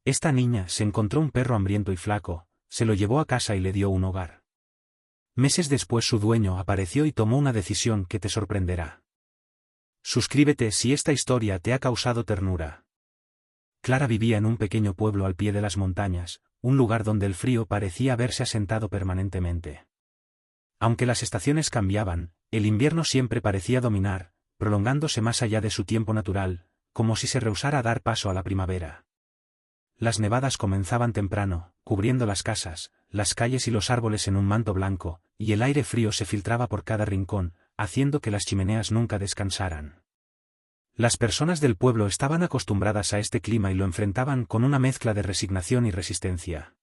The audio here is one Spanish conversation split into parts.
Esta niña se encontró un perro hambriento y flaco, se lo llevó a casa y le dio un hogar. Meses después su dueño apareció y tomó una decisión que te sorprenderá. Suscríbete si esta historia te ha causado ternura. Clara vivía en un pequeño pueblo al pie de las montañas, un lugar donde el frío parecía haberse asentado permanentemente. Aunque las estaciones cambiaban, el invierno siempre parecía dominar, prolongándose más allá de su tiempo natural, como si se rehusara a dar paso a la primavera. Las nevadas comenzaban temprano, cubriendo las casas, las calles y los árboles en un manto blanco, y el aire frío se filtraba por cada rincón, haciendo que las chimeneas nunca descansaran. Las personas del pueblo estaban acostumbradas a este clima y lo enfrentaban con una mezcla de resignación y resistencia.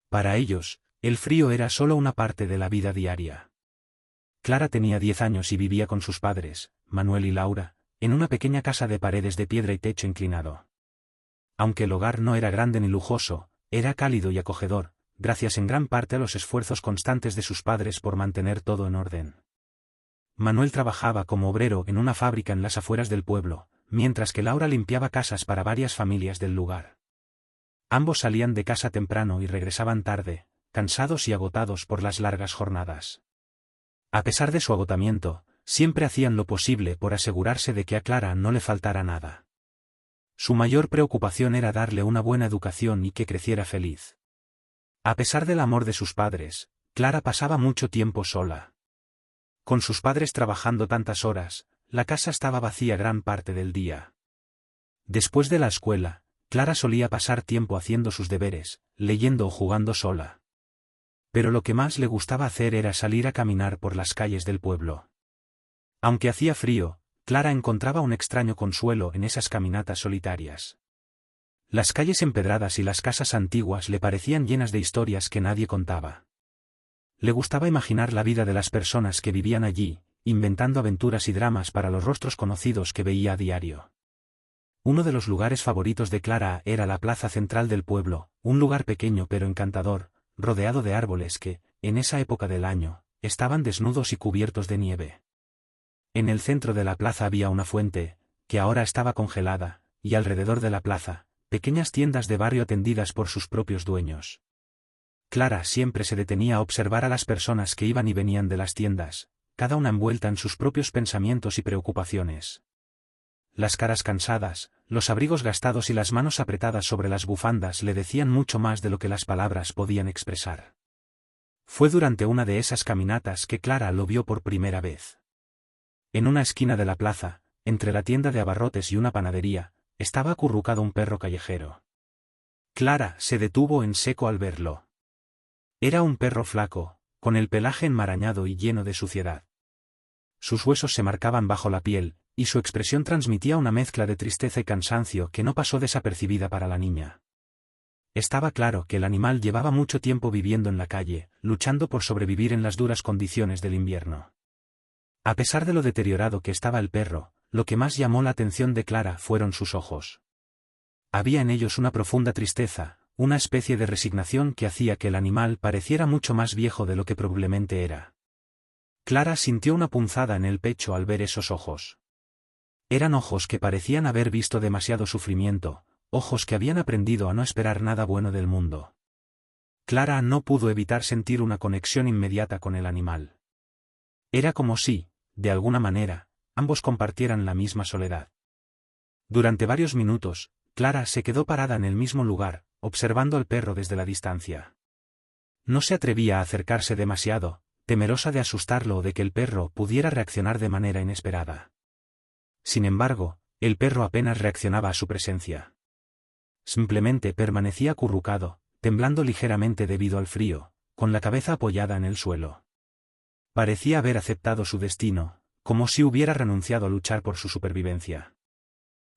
Para ellos, el frío era solo una parte de la vida diaria. Clara tenía 10 años y vivía con sus padres, Manuel y Laura, en una pequeña casa de paredes de piedra y techo inclinado. Aunque el hogar no era grande ni lujoso, era cálido y acogedor, gracias en gran parte a los esfuerzos constantes de sus padres por mantener todo en orden. Manuel trabajaba como obrero en una fábrica en las afueras del pueblo, mientras que Laura limpiaba casas para varias familias del lugar. Ambos salían de casa temprano y regresaban tarde, cansados y agotados por las largas jornadas. A pesar de su agotamiento, siempre hacían lo posible por asegurarse de que a Clara no le faltara nada. Su mayor preocupación era darle una buena educación y que creciera feliz. A pesar del amor de sus padres, Clara pasaba mucho tiempo sola. Con sus padres trabajando tantas horas, la casa estaba vacía gran parte del día. Después de la escuela, Clara solía pasar tiempo haciendo sus deberes, leyendo o jugando sola. Pero lo que más le gustaba hacer era salir a caminar por las calles del pueblo. Aunque hacía frío, Clara encontraba un extraño consuelo en esas caminatas solitarias. Las calles empedradas y las casas antiguas le parecían llenas de historias que nadie contaba. Le gustaba imaginar la vida de las personas que vivían allí, inventando aventuras y dramas para los rostros conocidos que veía a diario. Uno de los lugares favoritos de Clara era la plaza central del pueblo, un lugar pequeño pero encantador, rodeado de árboles que, en esa época del año, estaban desnudos y cubiertos de nieve. En el centro de la plaza había una fuente, que ahora estaba congelada, y alrededor de la plaza, pequeñas tiendas de barrio atendidas por sus propios dueños. Clara siempre se detenía a observar a las personas que iban y venían de las tiendas, cada una envuelta en sus propios pensamientos y preocupaciones. Las caras cansadas, los abrigos gastados y las manos apretadas sobre las bufandas le decían mucho más de lo que las palabras podían expresar. Fue durante una de esas caminatas que Clara lo vio por primera vez. En una esquina de la plaza, entre la tienda de abarrotes y una panadería, estaba acurrucado un perro callejero. Clara se detuvo en seco al verlo. Era un perro flaco, con el pelaje enmarañado y lleno de suciedad. Sus huesos se marcaban bajo la piel, y su expresión transmitía una mezcla de tristeza y cansancio que no pasó desapercibida para la niña. Estaba claro que el animal llevaba mucho tiempo viviendo en la calle, luchando por sobrevivir en las duras condiciones del invierno. A pesar de lo deteriorado que estaba el perro, lo que más llamó la atención de Clara fueron sus ojos. Había en ellos una profunda tristeza, una especie de resignación que hacía que el animal pareciera mucho más viejo de lo que probablemente era. Clara sintió una punzada en el pecho al ver esos ojos. Eran ojos que parecían haber visto demasiado sufrimiento, ojos que habían aprendido a no esperar nada bueno del mundo. Clara no pudo evitar sentir una conexión inmediata con el animal. Era como si, de alguna manera, ambos compartieran la misma soledad. Durante varios minutos, Clara se quedó parada en el mismo lugar, observando al perro desde la distancia. No se atrevía a acercarse demasiado, temerosa de asustarlo o de que el perro pudiera reaccionar de manera inesperada. Sin embargo, el perro apenas reaccionaba a su presencia. Simplemente permanecía acurrucado, temblando ligeramente debido al frío, con la cabeza apoyada en el suelo. Parecía haber aceptado su destino, como si hubiera renunciado a luchar por su supervivencia.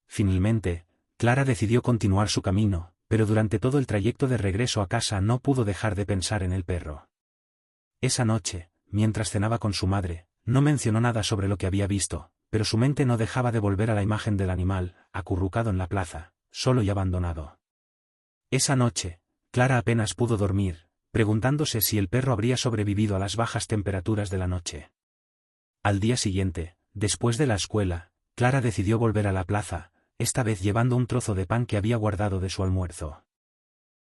Finalmente, Clara decidió continuar su camino, pero durante todo el trayecto de regreso a casa no pudo dejar de pensar en el perro. Esa noche, mientras cenaba con su madre, no mencionó nada sobre lo que había visto, pero su mente no dejaba de volver a la imagen del animal, acurrucado en la plaza, solo y abandonado. Esa noche, Clara apenas pudo dormir, preguntándose si el perro habría sobrevivido a las bajas temperaturas de la noche. Al día siguiente, después de la escuela, Clara decidió volver a la plaza, esta vez llevando un trozo de pan que había guardado de su almuerzo.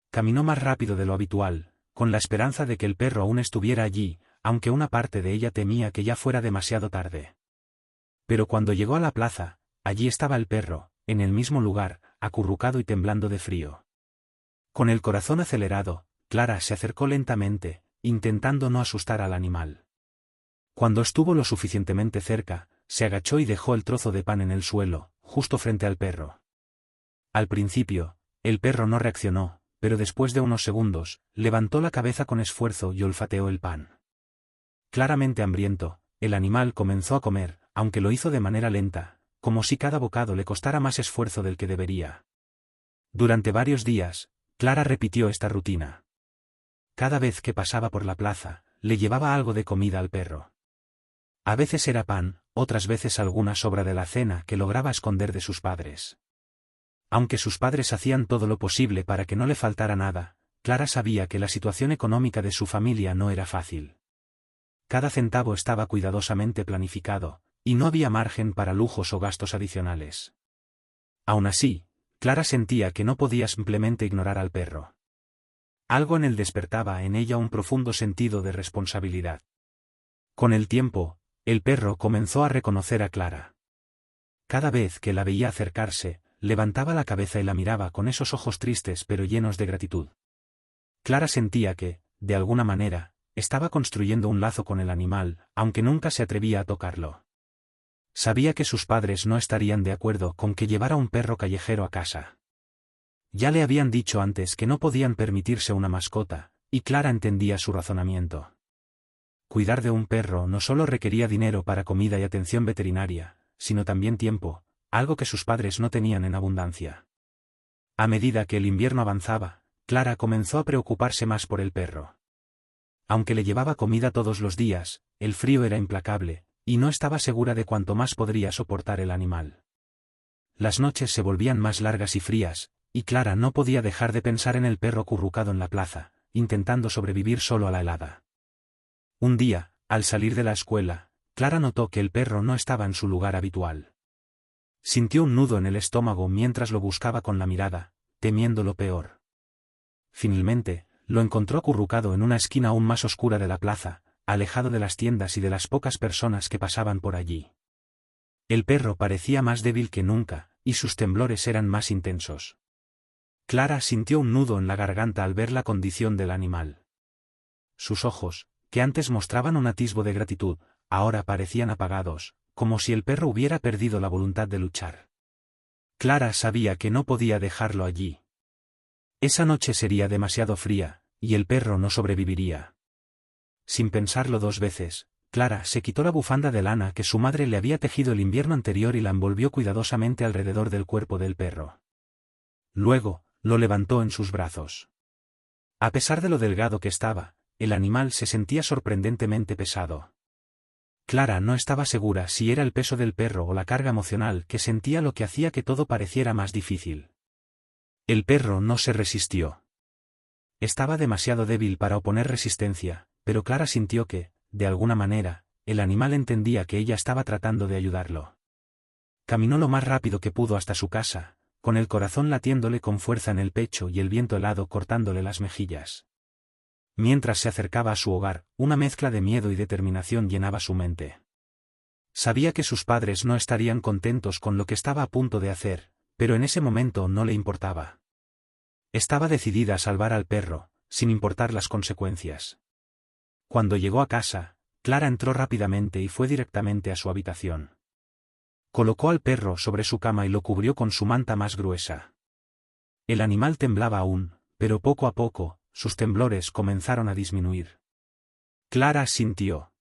Caminó más rápido de lo habitual, con la esperanza de que el perro aún estuviera allí, aunque una parte de ella temía que ya fuera demasiado tarde. Pero cuando llegó a la plaza, allí estaba el perro, en el mismo lugar, acurrucado y temblando de frío. Con el corazón acelerado, Clara se acercó lentamente, intentando no asustar al animal. Cuando estuvo lo suficientemente cerca, se agachó y dejó el trozo de pan en el suelo, justo frente al perro. Al principio, el perro no reaccionó, pero después de unos segundos, levantó la cabeza con esfuerzo y olfateó el pan. Claramente hambriento, el animal comenzó a comer, aunque lo hizo de manera lenta, como si cada bocado le costara más esfuerzo del que debería. Durante varios días, Clara repitió esta rutina. Cada vez que pasaba por la plaza, le llevaba algo de comida al perro. A veces era pan, otras veces alguna sobra de la cena que lograba esconder de sus padres. Aunque sus padres hacían todo lo posible para que no le faltara nada, Clara sabía que la situación económica de su familia no era fácil. Cada centavo estaba cuidadosamente planificado, y no había margen para lujos o gastos adicionales. Aún así, Clara sentía que no podía simplemente ignorar al perro. Algo en él despertaba en ella un profundo sentido de responsabilidad. Con el tiempo, el perro comenzó a reconocer a Clara. Cada vez que la veía acercarse, levantaba la cabeza y la miraba con esos ojos tristes pero llenos de gratitud. Clara sentía que, de alguna manera, estaba construyendo un lazo con el animal, aunque nunca se atrevía a tocarlo. Sabía que sus padres no estarían de acuerdo con que llevara un perro callejero a casa. Ya le habían dicho antes que no podían permitirse una mascota, y Clara entendía su razonamiento. Cuidar de un perro no solo requería dinero para comida y atención veterinaria, sino también tiempo, algo que sus padres no tenían en abundancia. A medida que el invierno avanzaba, Clara comenzó a preocuparse más por el perro. Aunque le llevaba comida todos los días, el frío era implacable, y no estaba segura de cuánto más podría soportar el animal. Las noches se volvían más largas y frías, y Clara no podía dejar de pensar en el perro acurrucado en la plaza, intentando sobrevivir solo a la helada. Un día, al salir de la escuela, Clara notó que el perro no estaba en su lugar habitual. Sintió un nudo en el estómago mientras lo buscaba con la mirada, temiendo lo peor. Finalmente, lo encontró acurrucado en una esquina aún más oscura de la plaza, alejado de las tiendas y de las pocas personas que pasaban por allí. El perro parecía más débil que nunca, y sus temblores eran más intensos. Clara sintió un nudo en la garganta al ver la condición del animal. Sus ojos, que antes mostraban un atisbo de gratitud, ahora parecían apagados, como si el perro hubiera perdido la voluntad de luchar. Clara sabía que no podía dejarlo allí. Esa noche sería demasiado fría, y el perro no sobreviviría. Sin pensarlo dos veces, Clara se quitó la bufanda de lana que su madre le había tejido el invierno anterior y la envolvió cuidadosamente alrededor del cuerpo del perro. Luego, lo levantó en sus brazos. A pesar de lo delgado que estaba, el animal se sentía sorprendentemente pesado. Clara no estaba segura si era el peso del perro o la carga emocional que sentía lo que hacía que todo pareciera más difícil. El perro no se resistió. Estaba demasiado débil para oponer resistencia, pero Clara sintió que, de alguna manera, el animal entendía que ella estaba tratando de ayudarlo. Caminó lo más rápido que pudo hasta su casa, con el corazón latiéndole con fuerza en el pecho y el viento helado cortándole las mejillas. Mientras se acercaba a su hogar, una mezcla de miedo y determinación llenaba su mente. Sabía que sus padres no estarían contentos con lo que estaba a punto de hacer, pero en ese momento no le importaba. Estaba decidida a salvar al perro, sin importar las consecuencias. Cuando llegó a casa, Clara entró rápidamente y fue directamente a su habitación. Colocó al perro sobre su cama y lo cubrió con su manta más gruesa. El animal temblaba aún, pero poco a poco, sus temblores comenzaron a disminuir. Clara sintió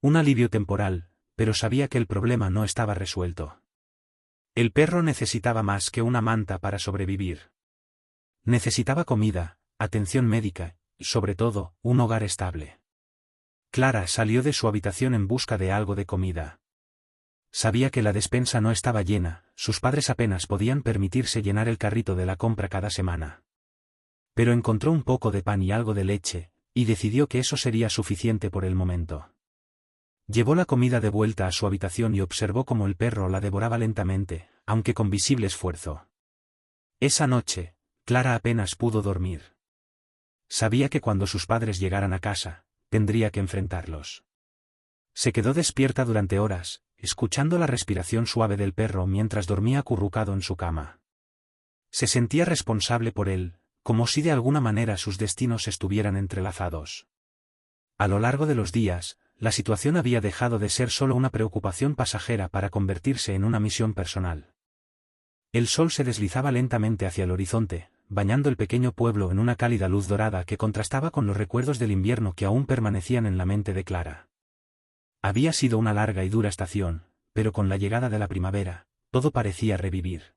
un alivio temporal, pero sabía que el problema no estaba resuelto. El perro necesitaba más que una manta para sobrevivir. Necesitaba comida, atención médica, y sobre todo, un hogar estable. Clara salió de su habitación en busca de algo de comida. Sabía que la despensa no estaba llena, sus padres apenas podían permitirse llenar el carrito de la compra cada semana. Pero encontró un poco de pan y algo de leche, y decidió que eso sería suficiente por el momento. Llevó la comida de vuelta a su habitación y observó cómo el perro la devoraba lentamente, aunque con visible esfuerzo. Esa noche, Clara apenas pudo dormir. Sabía que cuando sus padres llegaran a casa, tendría que enfrentarlos. Se quedó despierta durante horas, escuchando la respiración suave del perro mientras dormía acurrucado en su cama. Se sentía responsable por él, como si de alguna manera sus destinos estuvieran entrelazados. A lo largo de los días, la situación había dejado de ser solo una preocupación pasajera para convertirse en una misión personal. El sol se deslizaba lentamente hacia el horizonte, bañando el pequeño pueblo en una cálida luz dorada que contrastaba con los recuerdos del invierno que aún permanecían en la mente de Clara. Había sido una larga y dura estación, pero con la llegada de la primavera, todo parecía revivir.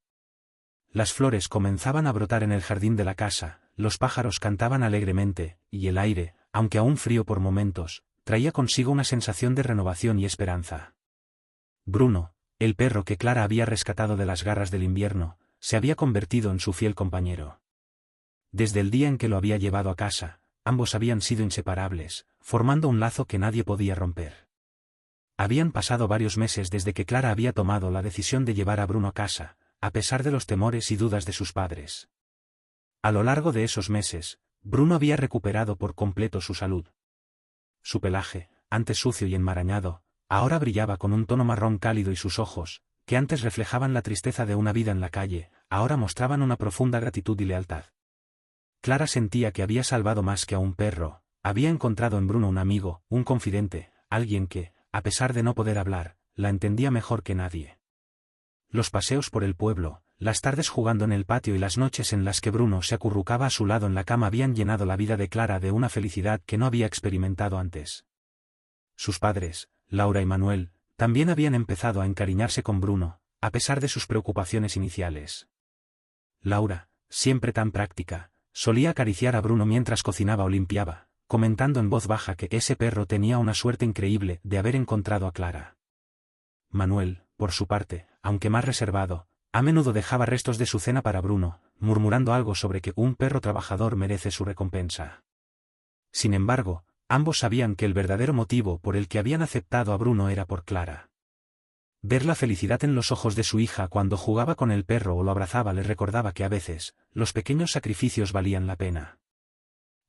Las flores comenzaban a brotar en el jardín de la casa, los pájaros cantaban alegremente, y el aire, aunque aún frío por momentos, traía consigo una sensación de renovación y esperanza. Bruno, el perro que Clara había rescatado de las garras del invierno, se había convertido en su fiel compañero. Desde el día en que lo había llevado a casa, ambos habían sido inseparables, formando un lazo que nadie podía romper. Habían pasado varios meses desde que Clara había tomado la decisión de llevar a Bruno a casa, a pesar de los temores y dudas de sus padres. A lo largo de esos meses, Bruno había recuperado por completo su salud. Su pelaje, antes sucio y enmarañado, ahora brillaba con un tono marrón cálido y sus ojos, que antes reflejaban la tristeza de una vida en la calle, ahora mostraban una profunda gratitud y lealtad. Clara sentía que había salvado más que a un perro, había encontrado en Bruno un amigo, un confidente, alguien que, a pesar de no poder hablar, la entendía mejor que nadie. Los paseos por el pueblo, las tardes jugando en el patio y las noches en las que Bruno se acurrucaba a su lado en la cama habían llenado la vida de Clara de una felicidad que no había experimentado antes. Sus padres, Laura y Manuel, también habían empezado a encariñarse con Bruno, a pesar de sus preocupaciones iniciales. Laura, siempre tan práctica, solía acariciar a Bruno mientras cocinaba o limpiaba, comentando en voz baja que ese perro tenía una suerte increíble de haber encontrado a Clara. Manuel, por su parte, aunque más reservado, a menudo dejaba restos de su cena para Bruno, murmurando algo sobre que un perro trabajador merece su recompensa. Sin embargo, ambos sabían que el verdadero motivo por el que habían aceptado a Bruno era por Clara. Ver la felicidad en los ojos de su hija cuando jugaba con el perro o lo abrazaba les recordaba que a veces, los pequeños sacrificios valían la pena.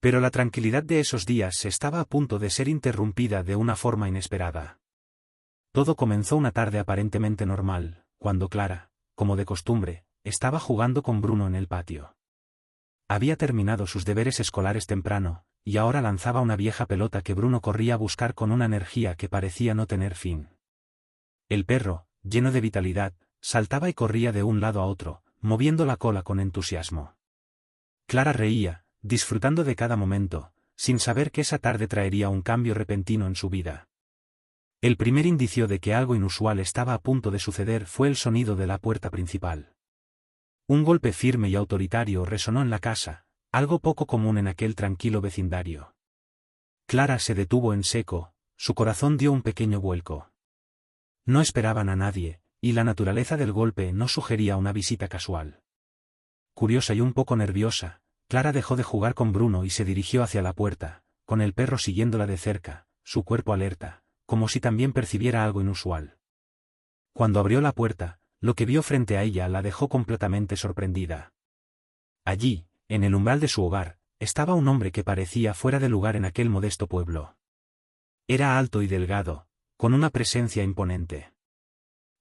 Pero la tranquilidad de esos días estaba a punto de ser interrumpida de una forma inesperada. Todo comenzó una tarde aparentemente normal, cuando Clara, como de costumbre, estaba jugando con Bruno en el patio. Había terminado sus deberes escolares temprano, y ahora lanzaba una vieja pelota que Bruno corría a buscar con una energía que parecía no tener fin. El perro, lleno de vitalidad, saltaba y corría de un lado a otro, moviendo la cola con entusiasmo. Clara reía, disfrutando de cada momento, sin saber que esa tarde traería un cambio repentino en su vida. El primer indicio de que algo inusual estaba a punto de suceder fue el sonido de la puerta principal. Un golpe firme y autoritario resonó en la casa, algo poco común en aquel tranquilo vecindario. Clara se detuvo en seco, su corazón dio un pequeño vuelco. No esperaban a nadie, y la naturaleza del golpe no sugería una visita casual. Curiosa y un poco nerviosa, Clara dejó de jugar con Bruno y se dirigió hacia la puerta, con el perro siguiéndola de cerca, su cuerpo alerta, como si también percibiera algo inusual. Cuando abrió la puerta, lo que vio frente a ella la dejó completamente sorprendida. Allí, en el umbral de su hogar, estaba un hombre que parecía fuera de lugar en aquel modesto pueblo. Era alto y delgado, con una presencia imponente.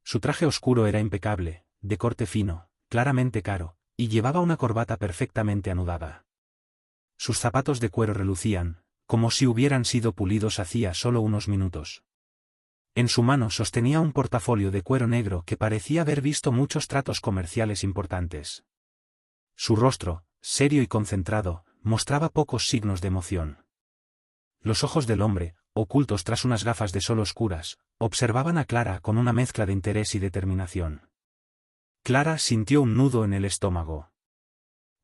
Su traje oscuro era impecable, de corte fino, claramente caro, y llevaba una corbata perfectamente anudada. Sus zapatos de cuero relucían, como si hubieran sido pulidos hacía solo unos minutos. En su mano sostenía un portafolio de cuero negro que parecía haber visto muchos tratos comerciales importantes. Su rostro, serio y concentrado, mostraba pocos signos de emoción. Los ojos del hombre, ocultos tras unas gafas de sol oscuras, observaban a Clara con una mezcla de interés y determinación. Clara sintió un nudo en el estómago.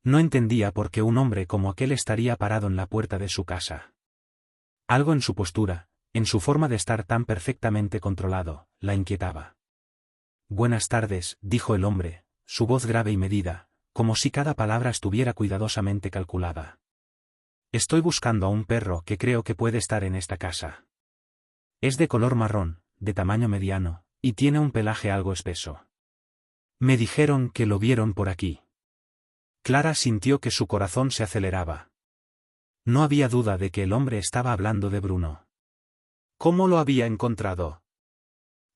No entendía por qué un hombre como aquel estaría parado en la puerta de su casa. Algo en su postura, en su forma de estar tan perfectamente controlado, la inquietaba. «Buenas tardes», dijo el hombre, su voz grave y medida, como si cada palabra estuviera cuidadosamente calculada. «Estoy buscando a un perro que creo que puede estar en esta casa. Es de color marrón, de tamaño mediano, y tiene un pelaje algo espeso. Me dijeron que lo vieron por aquí. Clara sintió que su corazón se aceleraba. No había duda de que el hombre estaba hablando de Bruno. ¿Cómo lo había encontrado?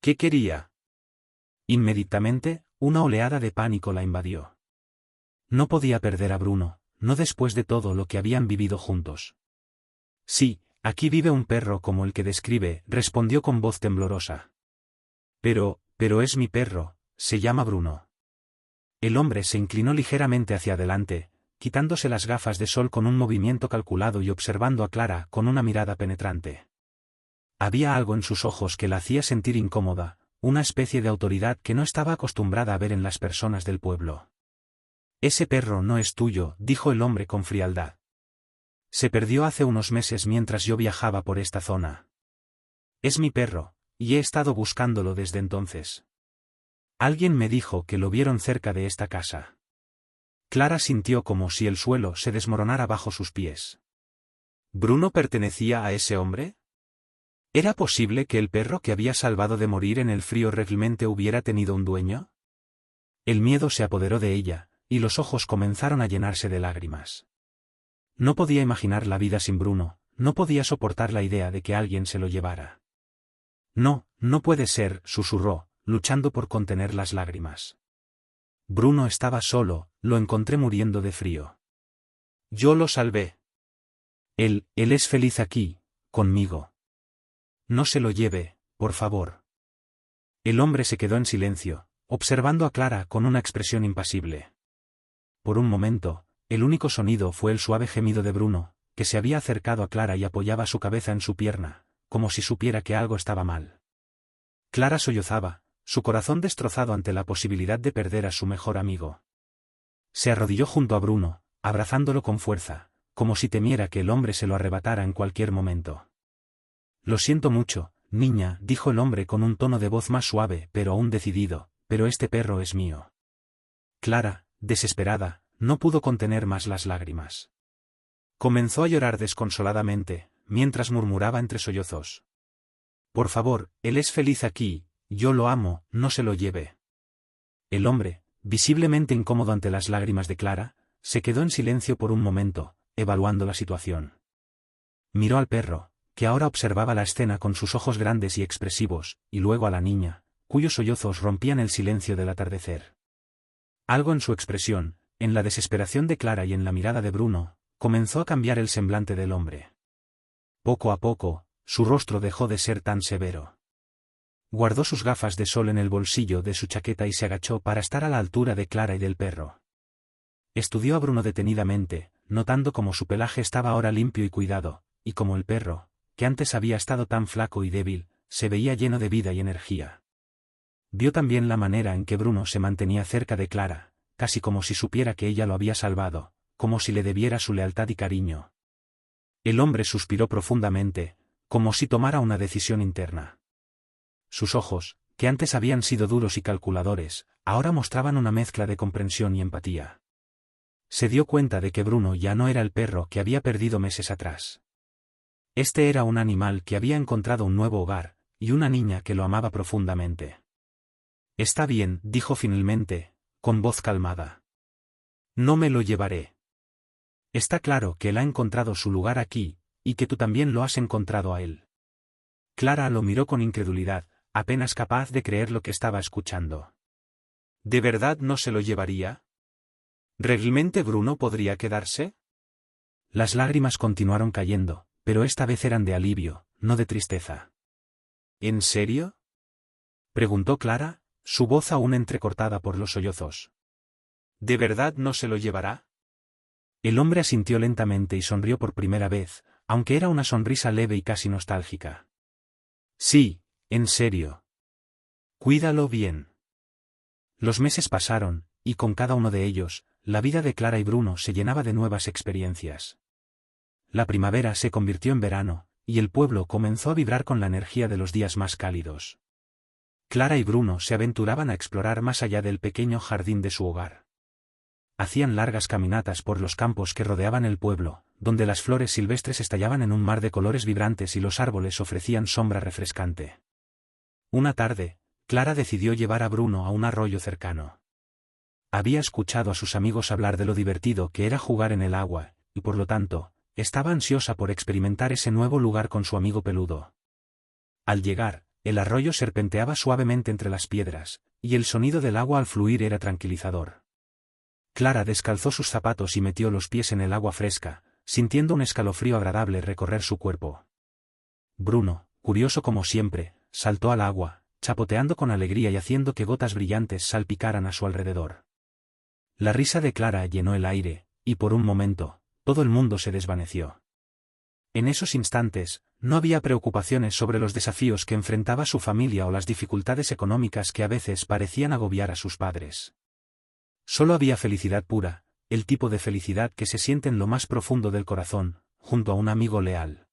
¿Qué quería? Inmediatamente, una oleada de pánico la invadió. No podía perder a Bruno, no después de todo lo que habían vivido juntos. Sí, aquí vive un perro como el que describe, respondió con voz temblorosa. Pero es mi perro, se llama Bruno. El hombre se inclinó ligeramente hacia adelante, quitándose las gafas de sol con un movimiento calculado y observando a Clara con una mirada penetrante. Había algo en sus ojos que la hacía sentir incómoda, una especie de autoridad que no estaba acostumbrada a ver en las personas del pueblo. Ese perro no es tuyo, dijo el hombre con frialdad. Se perdió hace unos meses mientras yo viajaba por esta zona. Es mi perro, y he estado buscándolo desde entonces. Alguien me dijo que lo vieron cerca de esta casa. Clara sintió como si el suelo se desmoronara bajo sus pies. ¿Bruno pertenecía a ese hombre? ¿Era posible que el perro que había salvado de morir en el frío realmente hubiera tenido un dueño? El miedo se apoderó de ella, y los ojos comenzaron a llenarse de lágrimas. No podía imaginar la vida sin Bruno, no podía soportar la idea de que alguien se lo llevara. No, no puede ser, susurró, luchando por contener las lágrimas. Bruno estaba solo, lo encontré muriendo de frío. Yo lo salvé. Él es feliz aquí, conmigo. No se lo lleve, por favor. El hombre se quedó en silencio, observando a Clara con una expresión impasible. Por un momento, el único sonido fue el suave gemido de Bruno, que se había acercado a Clara y apoyaba su cabeza en su pierna, como si supiera que algo estaba mal. Clara sollozaba, su corazón destrozado ante la posibilidad de perder a su mejor amigo. Se arrodilló junto a Bruno, abrazándolo con fuerza, como si temiera que el hombre se lo arrebatara en cualquier momento. Lo siento mucho, niña, dijo el hombre con un tono de voz más suave pero aún decidido, pero este perro es mío. Clara, desesperada, no pudo contener más las lágrimas. Comenzó a llorar desconsoladamente, mientras murmuraba entre sollozos. Por favor, él es feliz aquí, yo lo amo, no se lo lleve. El hombre, visiblemente incómodo ante las lágrimas de Clara, se quedó en silencio por un momento, evaluando la situación. Miró al perro, que ahora observaba la escena con sus ojos grandes y expresivos, y luego a la niña, cuyos sollozos rompían el silencio del atardecer. Algo en su expresión, en la desesperación de Clara y en la mirada de Bruno, comenzó a cambiar el semblante del hombre. Poco a poco, su rostro dejó de ser tan severo. Guardó sus gafas de sol en el bolsillo de su chaqueta y se agachó para estar a la altura de Clara y del perro. Estudió a Bruno detenidamente, notando cómo su pelaje estaba ahora limpio y cuidado, y como el perro, que antes había estado tan flaco y débil, se veía lleno de vida y energía. Vio también la manera en que Bruno se mantenía cerca de Clara, casi como si supiera que ella lo había salvado, como si le debiera su lealtad y cariño. El hombre suspiró profundamente, como si tomara una decisión interna. Sus ojos, que antes habían sido duros y calculadores, ahora mostraban una mezcla de comprensión y empatía. Se dio cuenta de que Bruno ya no era el perro que había perdido meses atrás. Este era un animal que había encontrado un nuevo hogar, y una niña que lo amaba profundamente. Está bien, dijo finalmente, con voz calmada. No me lo llevaré. Está claro que él ha encontrado su lugar aquí, y que tú también lo has encontrado a él. Clara lo miró con incredulidad, apenas capaz de creer lo que estaba escuchando. ¿De verdad no se lo llevaría? ¿Realmente Bruno podría quedarse? Las lágrimas continuaron cayendo, pero esta vez eran de alivio, no de tristeza. ¿En serio?, preguntó Clara, su voz aún entrecortada por los sollozos. ¿De verdad no se lo llevará? El hombre asintió lentamente y sonrió por primera vez, aunque era una sonrisa leve y casi nostálgica. Sí, en serio. Cuídalo bien. Los meses pasaron, y con cada uno de ellos, la vida de Clara y Bruno se llenaba de nuevas experiencias. La primavera se convirtió en verano, y el pueblo comenzó a vibrar con la energía de los días más cálidos. Clara y Bruno se aventuraban a explorar más allá del pequeño jardín de su hogar. Hacían largas caminatas por los campos que rodeaban el pueblo, donde las flores silvestres estallaban en un mar de colores vibrantes y los árboles ofrecían sombra refrescante. Una tarde, Clara decidió llevar a Bruno a un arroyo cercano. Había escuchado a sus amigos hablar de lo divertido que era jugar en el agua, y por lo tanto, estaba ansiosa por experimentar ese nuevo lugar con su amigo peludo. Al llegar, el arroyo serpenteaba suavemente entre las piedras, y el sonido del agua al fluir era tranquilizador. Clara descalzó sus zapatos y metió los pies en el agua fresca, sintiendo un escalofrío agradable recorrer su cuerpo. Bruno, curioso como siempre, saltó al agua, chapoteando con alegría y haciendo que gotas brillantes salpicaran a su alrededor. La risa de Clara llenó el aire, y por un momento, todo el mundo se desvaneció. En esos instantes, no había preocupaciones sobre los desafíos que enfrentaba su familia o las dificultades económicas que a veces parecían agobiar a sus padres. Solo había felicidad pura, el tipo de felicidad que se siente en lo más profundo del corazón, junto a un amigo leal.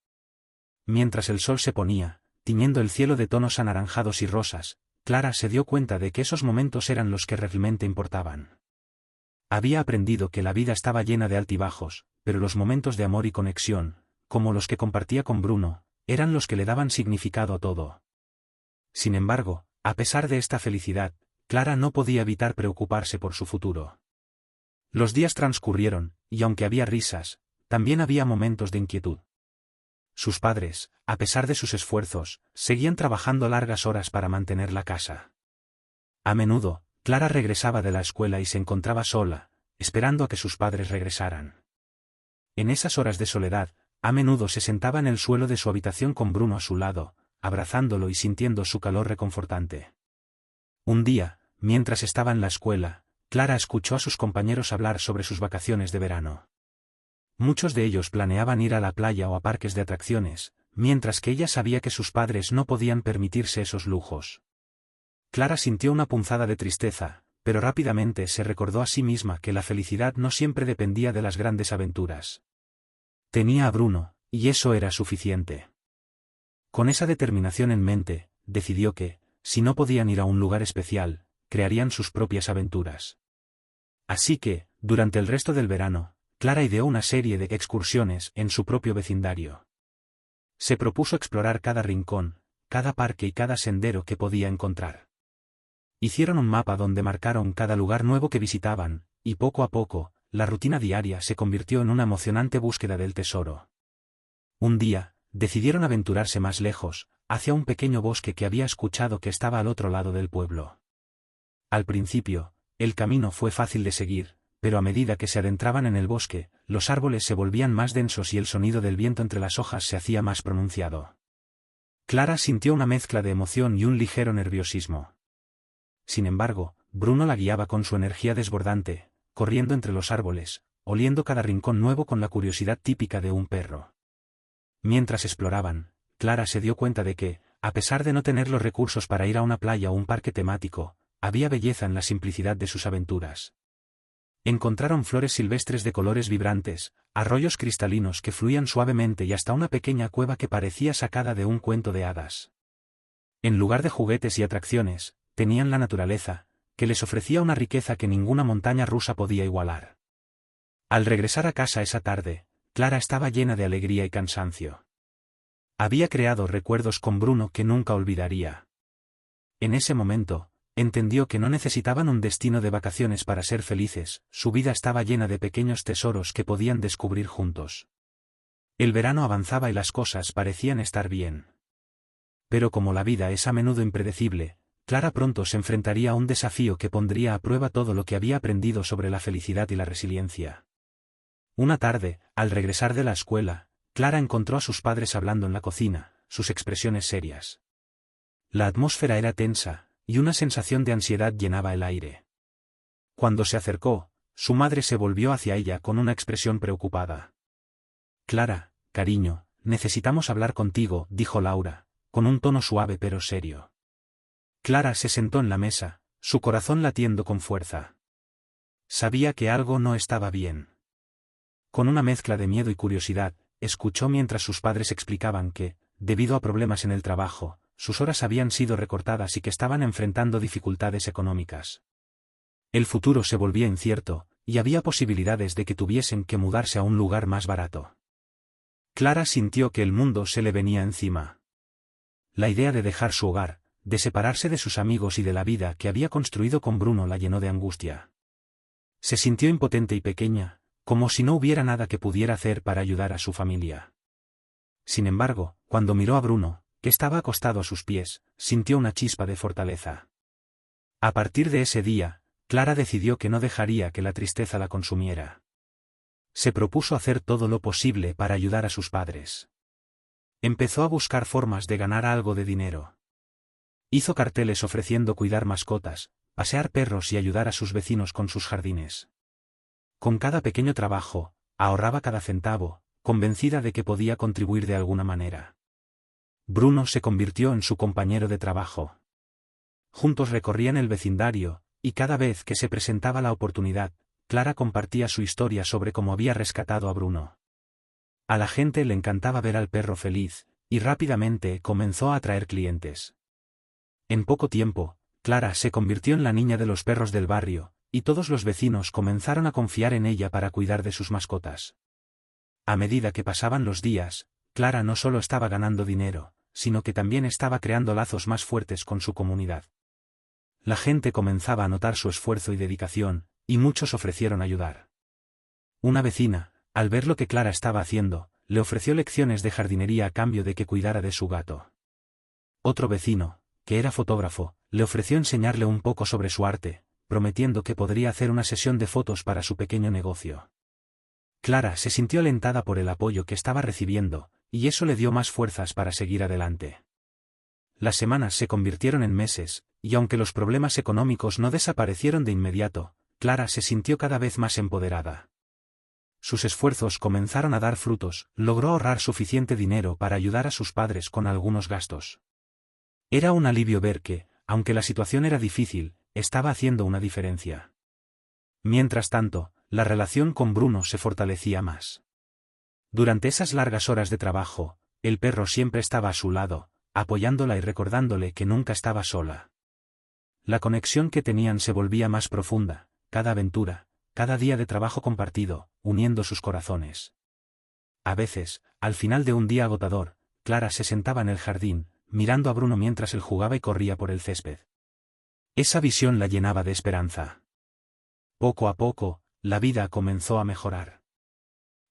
Mientras el sol se ponía, tiñendo el cielo de tonos anaranjados y rosas, Clara se dio cuenta de que esos momentos eran los que realmente importaban. Había aprendido que la vida estaba llena de altibajos, pero los momentos de amor y conexión, como los que compartía con Bruno, eran los que le daban significado a todo. Sin embargo, a pesar de esta felicidad, Clara no podía evitar preocuparse por su futuro. Los días transcurrieron, y aunque había risas, también había momentos de inquietud. Sus padres, a pesar de sus esfuerzos, seguían trabajando largas horas para mantener la casa. A menudo, Clara regresaba de la escuela y se encontraba sola, esperando a que sus padres regresaran. En esas horas de soledad, a menudo se sentaba en el suelo de su habitación con Bruno a su lado, abrazándolo y sintiendo su calor reconfortante. Un día, mientras estaba en la escuela, Clara escuchó a sus compañeros hablar sobre sus vacaciones de verano. Muchos de ellos planeaban ir a la playa o a parques de atracciones, mientras que ella sabía que sus padres no podían permitirse esos lujos. Clara sintió una punzada de tristeza, pero rápidamente se recordó a sí misma que la felicidad no siempre dependía de las grandes aventuras. Tenía a Bruno, y eso era suficiente. Con esa determinación en mente, decidió que, si no podían ir a un lugar especial, crearían sus propias aventuras. Así que, durante el resto del verano, Clara ideó una serie de excursiones en su propio vecindario. Se propuso explorar cada rincón, cada parque y cada sendero que podía encontrar. Hicieron un mapa donde marcaron cada lugar nuevo que visitaban, y poco a poco, la rutina diaria se convirtió en una emocionante búsqueda del tesoro. Un día, decidieron aventurarse más lejos, hacia un pequeño bosque que había escuchado que estaba al otro lado del pueblo. Al principio, el camino fue fácil de seguir, pero a medida que se adentraban en el bosque, los árboles se volvían más densos y el sonido del viento entre las hojas se hacía más pronunciado. Clara sintió una mezcla de emoción y un ligero nerviosismo. Sin embargo, Bruno la guiaba con su energía desbordante, corriendo entre los árboles, oliendo cada rincón nuevo con la curiosidad típica de un perro. Mientras exploraban, Clara se dio cuenta de que, a pesar de no tener los recursos para ir a una playa o un parque temático, había belleza en la simplicidad de sus aventuras. Encontraron flores silvestres de colores vibrantes, arroyos cristalinos que fluían suavemente y hasta una pequeña cueva que parecía sacada de un cuento de hadas. En lugar de juguetes y atracciones, tenían la naturaleza, que les ofrecía una riqueza que ninguna montaña rusa podía igualar. Al regresar a casa esa tarde, Clara estaba llena de alegría y cansancio. Había creado recuerdos con Bruno que nunca olvidaría. En ese momento, entendió que no necesitaban un destino de vacaciones para ser felices, su vida estaba llena de pequeños tesoros que podían descubrir juntos. El verano avanzaba y las cosas parecían estar bien. Pero como la vida es a menudo impredecible, Clara pronto se enfrentaría a un desafío que pondría a prueba todo lo que había aprendido sobre la felicidad y la resiliencia. Una tarde, al regresar de la escuela, Clara encontró a sus padres hablando en la cocina, sus expresiones serias. La atmósfera era tensa, y una sensación de ansiedad llenaba el aire. Cuando se acercó, su madre se volvió hacia ella con una expresión preocupada. Clara, cariño, necesitamos hablar contigo, dijo Laura, con un tono suave pero serio. Clara se sentó en la mesa, su corazón latiendo con fuerza. Sabía que algo no estaba bien. Con una mezcla de miedo y curiosidad, escuchó mientras sus padres explicaban que, debido a problemas en el trabajo, sus horas habían sido recortadas y que estaban enfrentando dificultades económicas. El futuro se volvía incierto, y había posibilidades de que tuviesen que mudarse a un lugar más barato. Clara sintió que el mundo se le venía encima. La idea de dejar su hogar, de separarse de sus amigos y de la vida que había construido con Bruno la llenó de angustia. Se sintió impotente y pequeña, como si no hubiera nada que pudiera hacer para ayudar a su familia. Sin embargo, cuando miró a Bruno, que estaba acostado a sus pies, sintió una chispa de fortaleza. A partir de ese día, Clara decidió que no dejaría que la tristeza la consumiera. Se propuso hacer todo lo posible para ayudar a sus padres. Empezó a buscar formas de ganar algo de dinero. Hizo carteles ofreciendo cuidar mascotas, pasear perros y ayudar a sus vecinos con sus jardines. Con cada pequeño trabajo, ahorraba cada centavo, convencida de que podía contribuir de alguna manera. Bruno se convirtió en su compañero de trabajo. Juntos recorrían el vecindario, y cada vez que se presentaba la oportunidad, Clara compartía su historia sobre cómo había rescatado a Bruno. A la gente le encantaba ver al perro feliz, y rápidamente comenzó a atraer clientes. En poco tiempo, Clara se convirtió en la niña de los perros del barrio, y todos los vecinos comenzaron a confiar en ella para cuidar de sus mascotas. A medida que pasaban los días, Clara no solo estaba ganando dinero, sino que también estaba creando lazos más fuertes con su comunidad. La gente comenzaba a notar su esfuerzo y dedicación, y muchos ofrecieron ayudar. Una vecina, al ver lo que Clara estaba haciendo, le ofreció lecciones de jardinería a cambio de que cuidara de su gato. Otro vecino, que era fotógrafo, le ofreció enseñarle un poco sobre su arte, prometiendo que podría hacer una sesión de fotos para su pequeño negocio. Clara se sintió alentada por el apoyo que estaba recibiendo, y eso le dio más fuerzas para seguir adelante. Las semanas se convirtieron en meses, y aunque los problemas económicos no desaparecieron de inmediato, Clara se sintió cada vez más empoderada. Sus esfuerzos comenzaron a dar frutos, logró ahorrar suficiente dinero para ayudar a sus padres con algunos gastos. Era un alivio ver que, aunque la situación era difícil, estaba haciendo una diferencia. Mientras tanto, la relación con Bruno se fortalecía más. Durante esas largas horas de trabajo, el perro siempre estaba a su lado, apoyándola y recordándole que nunca estaba sola. La conexión que tenían se volvía más profunda, cada aventura, cada día de trabajo compartido, uniendo sus corazones. A veces, al final de un día agotador, Clara se sentaba en el jardín, mirando a Bruno mientras él jugaba y corría por el césped. Esa visión la llenaba de esperanza. Poco a poco, la vida comenzó a mejorar.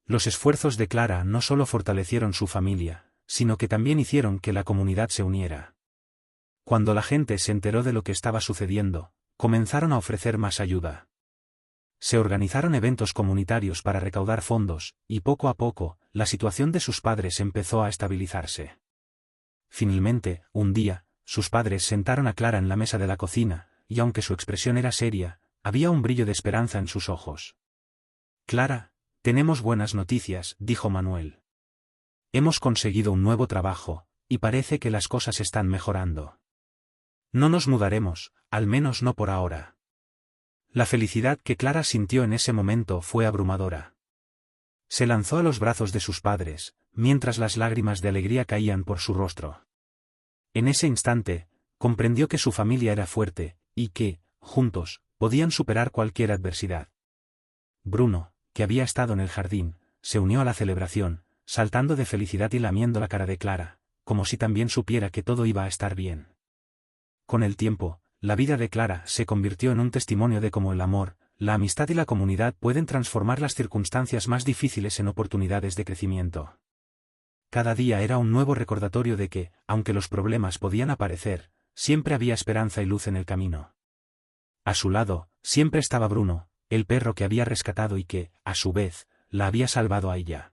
Los esfuerzos de Clara no solo fortalecieron su familia, sino que también hicieron que la comunidad se uniera. Cuando la gente se enteró de lo que estaba sucediendo, comenzaron a ofrecer más ayuda. Se organizaron eventos comunitarios para recaudar fondos, y poco a poco, la situación de sus padres empezó a estabilizarse. Finalmente, un día, sus padres sentaron a Clara en la mesa de la cocina, y aunque su expresión era seria, había un brillo de esperanza en sus ojos. «Clara, tenemos buenas noticias», dijo Manuel. «Hemos conseguido un nuevo trabajo, y parece que las cosas están mejorando. No nos mudaremos, al menos no por ahora». La felicidad que Clara sintió en ese momento fue abrumadora. Se lanzó a los brazos de sus padres, mientras las lágrimas de alegría caían por su rostro. En ese instante, comprendió que su familia era fuerte, y que, juntos, podían superar cualquier adversidad. Bruno, que había estado en el jardín, se unió a la celebración, saltando de felicidad y lamiendo la cara de Clara, como si también supiera que todo iba a estar bien. Con el tiempo, la vida de Clara se convirtió en un testimonio de cómo el amor, la amistad y la comunidad pueden transformar las circunstancias más difíciles en oportunidades de crecimiento. Cada día era un nuevo recordatorio de que, aunque los problemas podían aparecer, siempre había esperanza y luz en el camino. A su lado, siempre estaba Bruno, el perro que había rescatado y que, a su vez, la había salvado a ella.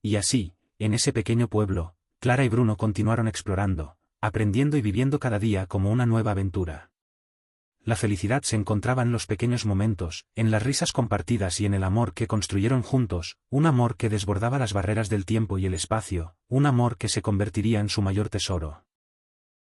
Y así, en ese pequeño pueblo, Clara y Bruno continuaron explorando, aprendiendo y viviendo cada día como una nueva aventura. La felicidad se encontraba en los pequeños momentos, en las risas compartidas y en el amor que construyeron juntos, un amor que desbordaba las barreras del tiempo y el espacio, un amor que se convertiría en su mayor tesoro.